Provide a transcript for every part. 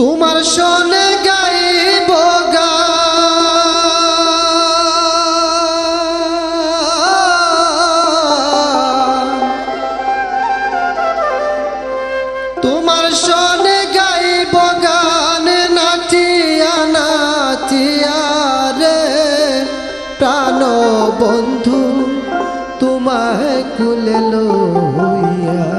তোমার শোনে গাইব তোমার শোনে গাইব গান নাচিয়া নাচিয়া রে প্রাণ বন্ধু তোমায় কুলে লইয়া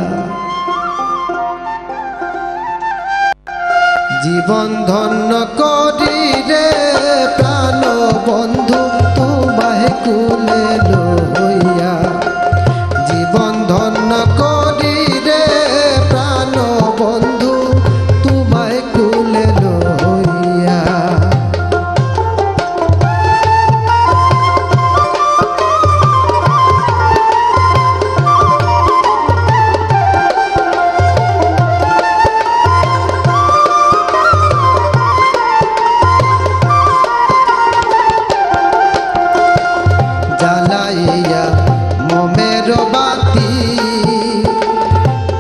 জীবন ধন্য করি রে প্রাণ বন্ধু তোমায় কুলে লইয়া জীবন ধন্য করি রে প্রাণ বন্ধু তোমায় কুলে লইয়া জ্বালাইয়া মমের বাতি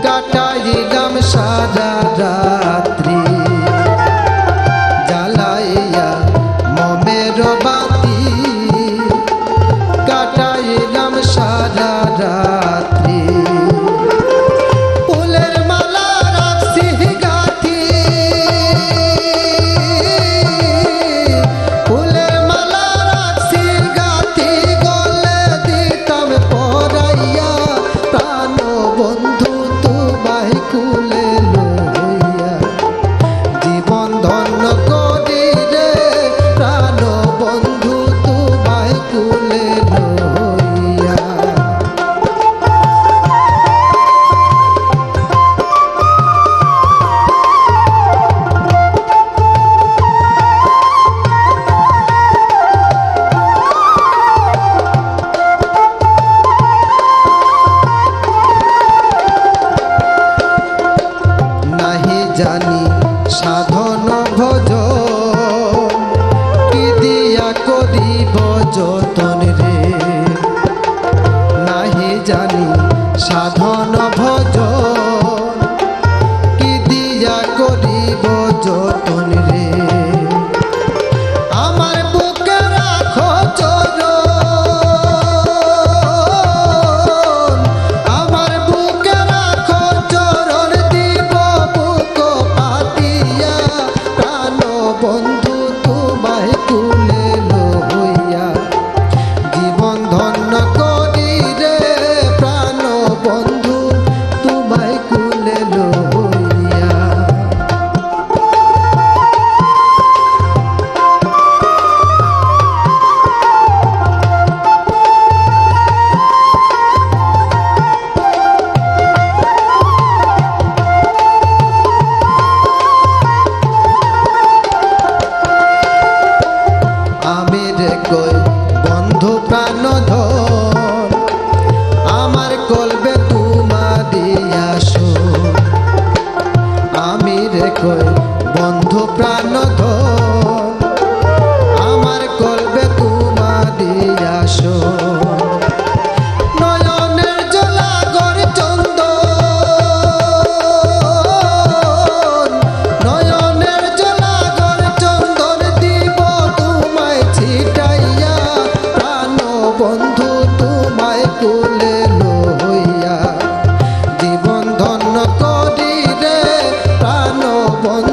কাটাইলাম সারা রাত্রি জ্বালাইয়া মমের বাতি কাটাইলাম সারা রাত্রি ফুলের মালা রাখছি গাঁথি ফুলের মালা রাখছি গাঁথি গলে দিতাম পরাইয়া প্রাণ বন্ধু তোমায় কুলে লইয়া জীবন ধন্য করি রে প্রাণ বন্ধু তোমায় কুলে লইয়া নাহি জানি সাধন ভজন কি দিয়া করিব যতন রে নাহি জানি সাধন ভজন কি দিয়া করিব যতন রে আমার বুকে রাখো চরণ আমার বুকে রাখো চরণ দিব বুক পাতিয়া প্রাণ বন্ধু তোমায় কুলে লইয়া জীবন ধন্য করি রে প্রাণ বন্ধু তোমায় কুলে লইয়া আমি রে কই বন্ধু প্রাণ ধন আমার কলবে তোমারি আসো আমি রে কই বন্ধু প্রাণ ধন আমার কলবে তোমারি আসো নয়নের জলাগর চন্দন নয়নের জলাগর চন্দন দিব তোমায় ছিটাইয়া প্রাণ বন্ধু তোমায় কুলে লইয়া জীবন ধন্য করি রে প্রাণ বন্ধু